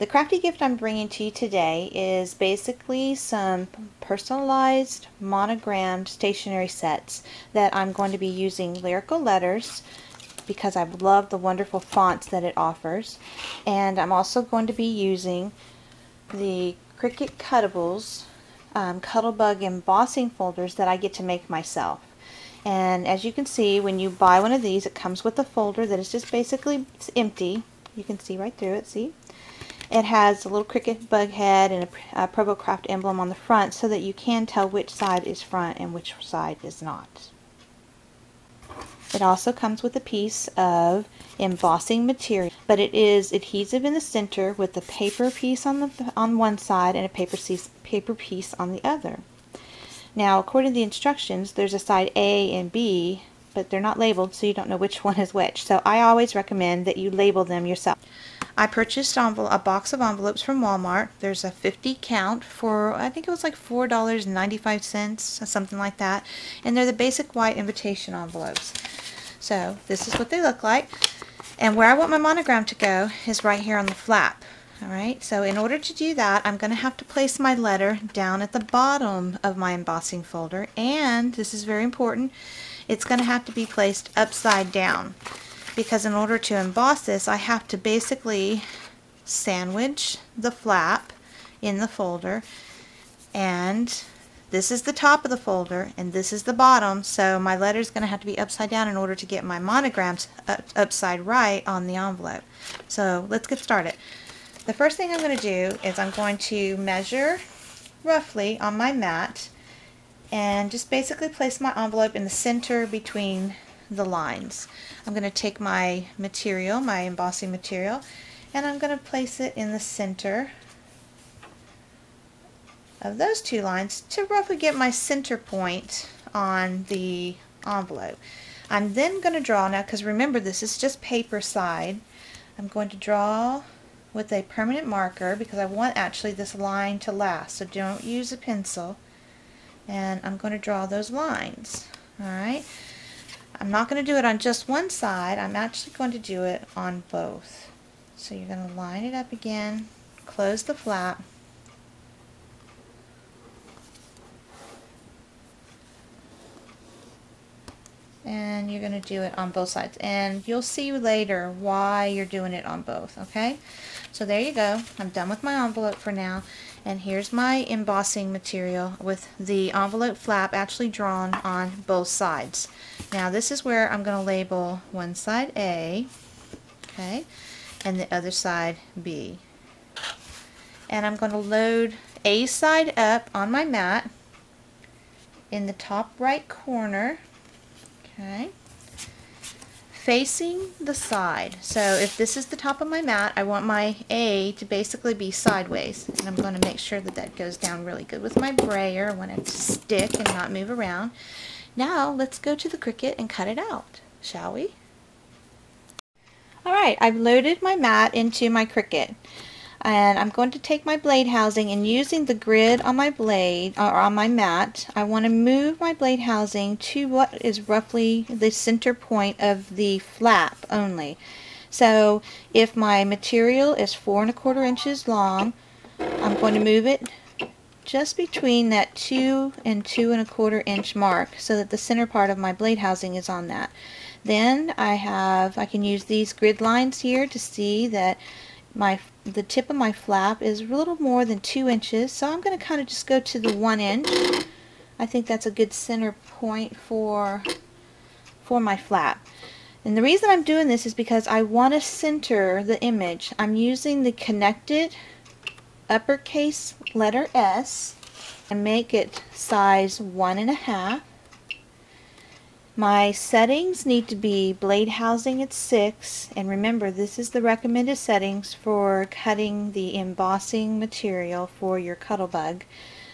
crafty gift I'm bringing to you today is basically some personalized monogrammed stationery sets that I'm going to be using Lyrical Letters because I love the wonderful fonts that it offers. And I'm also going to be using the Cricut Cuttables Cuttlebug embossing folders that I get to make myself. And as you can see, when you buy one of these, it comes with a folder that is just basically empty. You can see right through it, see? It has a little Cricut bug head and a ProvoCraft emblem on the front so that you can tell which side is front and which side is not. It also comes with a piece of embossing material, but it is adhesive in the center with a paper piece on one side and a paper piece on the other. Now, according to the instructions, there's a side A and B, but they're not labeled, so you don't know which one is which. So I always recommend that you label them yourself. I purchased a box of envelopes from Walmart. There's a 50 count for, I think it was like $4.95, something like that. And they're the basic white invitation envelopes. So this is what they look like. And where I want my monogram to go is right here on the flap. Alright, so in order to do that, I'm going to have to place my letter down at the bottom of my embossing folder. And, this is very important, it's going to have to be placed upside down. Because in order to emboss this, I have to basically sandwich the flap in the folder. And this is the top of the folder, and this is the bottom, so my letter is going to have to be upside down in order to get my monograms upside right on the envelope. So let's get started. The first thing I'm going to do is I'm going to measure roughly on my mat and just basically place my envelope in the center between the lines. I'm going to take my material, my embossing material, and I'm going to place it in the center of those two lines to roughly get my center point on the envelope. I'm then going to draw now, because remember this is just paper side. I'm going to draw with a permanent marker because I want actually this line to last, so don't use a pencil. And I'm going to draw those lines. Alright, I'm not going to do it on just one side, I'm actually going to do it on both. So you're going to line it up again, close the flap, and you're going to do it on both sides. And you'll see later why you're doing it on both, okay? So there you go. I'm done with my envelope for now. And here's my embossing material with the envelope flap actually drawn on both sides. Now this is where I'm going to label one side A, okay, and the other side B. And I'm going to load A side up on my mat in the top right corner. Okay, facing the side. So if this is the top of my mat, I want my A to basically be sideways. And I'm going to make sure that that goes down really good with my brayer. I want it to stick and not move around. Now let's go to the Cricut and cut it out, shall we? Alright, I've loaded my mat into my Cricut. And I'm going to take my blade housing, and using the grid on my blade, or on my mat, I want to move my blade housing to what is roughly the center point of the flap only. So if my material is 4 1/4 inches long, I'm going to move it just between that 2 and 2 1/4 inch mark so that the center part of my blade housing is on that. Then I can use these grid lines here to see that the tip of my flap is a little more than 2 inches, so I'm going to kind of just go to the 1 inch. I think that's a good center point for my flap. And the reason I'm doing this is because I want to center the image. I'm using the connected uppercase letter S and make it size 1.5. My settings need to be blade housing at 6, and remember this is the recommended settings for cutting the embossing material for your Cuttlebug.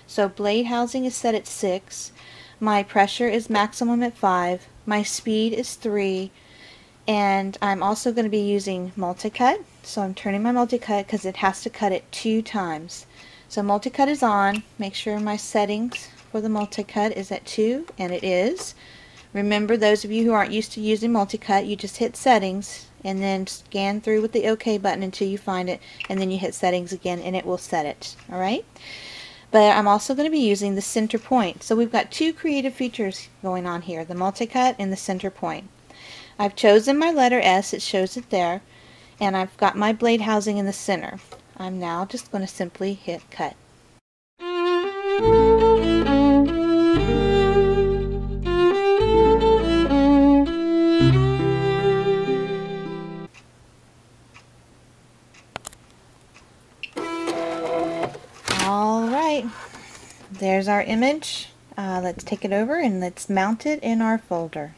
So blade housing is set at 6, my pressure is maximum at 5, my speed is 3, and I'm also going to be using multi-cut. So I'm turning my multi-cut because it has to cut it 2 times. So multi-cut is on. Make sure my settings for the multi-cut is at 2, and it is. Remember, those of you who aren't used to using multi-cut, you just hit settings and then scan through with the OK button until you find it, and then you hit settings again and it will set it. Alright? But I'm also going to be using the center point. So we've got two creative features going on here, the multi-cut and the center point. I've chosen my letter S, it shows it there, and I've got my blade housing in the center. I'm now just going to simply hit cut. Alright, there's our image. Let's take it over and let's mount it in our folder.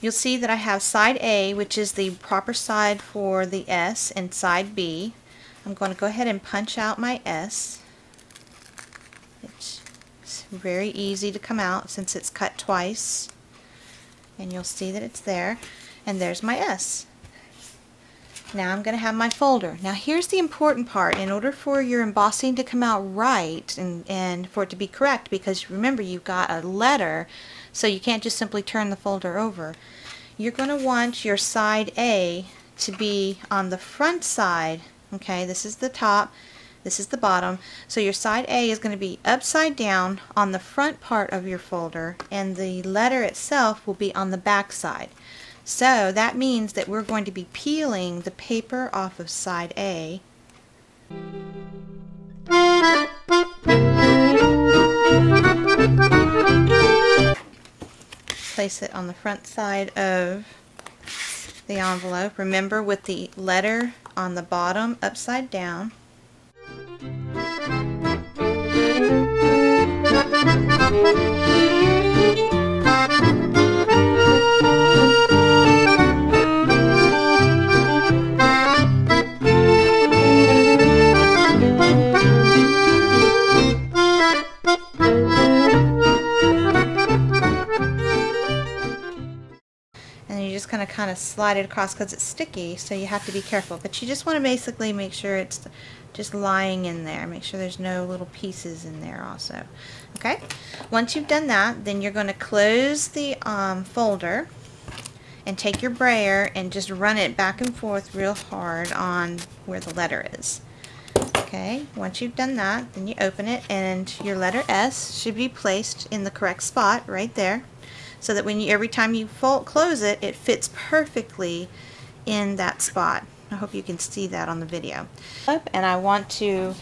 You'll see that I have side A, which is the proper side for the S, and side B. I'm going to go ahead and punch out my S. It's very easy to come out since it's cut twice. And you'll see that it's there. And there's my S. Now I'm going to have my folder. Now here's the important part. In order for your embossing to come out right and for it to be correct, because remember you've got a letter, so you can't just simply turn the folder over. You're going to want your side A to be on the front side. Okay, this is the top, this is the bottom. So your side A is going to be upside down on the front part of your folder, and the letter itself will be on the back side. So that means that we're going to be peeling the paper off of side A. Place it on the front side of the envelope. Remember, with the letter on the bottom upside down. Kind of slide it across because it's sticky, so you have to be careful, but you just want to basically make sure it's just lying in there. Make sure there's no little pieces in there also. Okay, once you've done that, then you're going to close the folder and take your brayer and just run it back and forth real hard on where the letter is. Okay, once you've done that, then you open it and your letter S should be placed in the correct spot right there, so that when every time you close it, it fits perfectly in that spot. I hope you can see that on the video. And I want to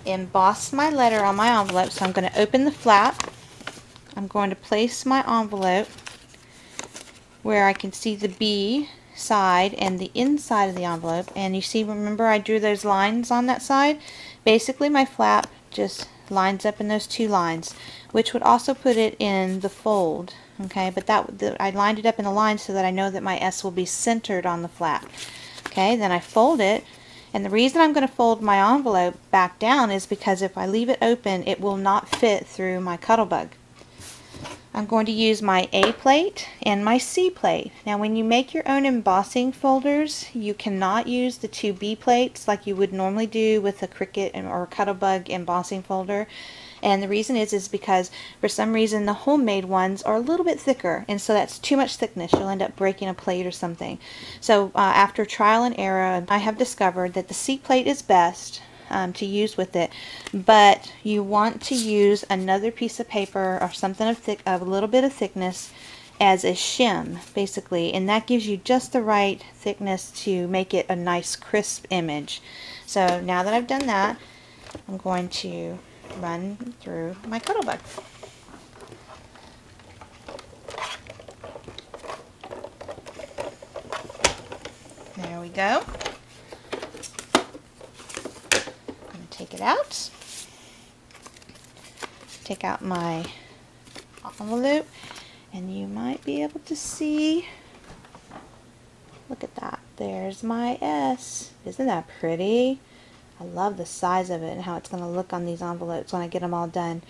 emboss my letter on my envelope, so I'm going to open the flap. I'm going to place my envelope where I can see the B side and the inside of the envelope. And you see, remember I drew those lines on that side? Basically my flap just lines up in those two lines, which would also put it in the fold. Okay, but I lined it up in the line so that I know that my S will be centered on the flap. Okay, then I fold it, and the reason I'm going to fold my envelope back down is because if I leave it open, it will not fit through my Cuttlebug. I'm going to use my A plate and my C plate. Now when you make your own embossing folders, you cannot use the two B plates like you would normally do with a Cricut or Cuttlebug embossing folder. And the reason is because for some reason the homemade ones are a little bit thicker, and so that's too much thickness. You'll end up breaking a plate or something. So after trial and error, I have discovered that the C plate is best to use with it, but you want to use another piece of paper or something of a little bit of thickness as a shim, basically, and that gives you just the right thickness to make it a nice crisp image. So now that I've done that, I'm going to run through my Cuttlebug. There we go. I'm going to take it out. Take out my envelope, and you might be able to see, look at that, there's my S. Isn't that pretty? I love the size of it and how it's going to look on these envelopes when I get them all done.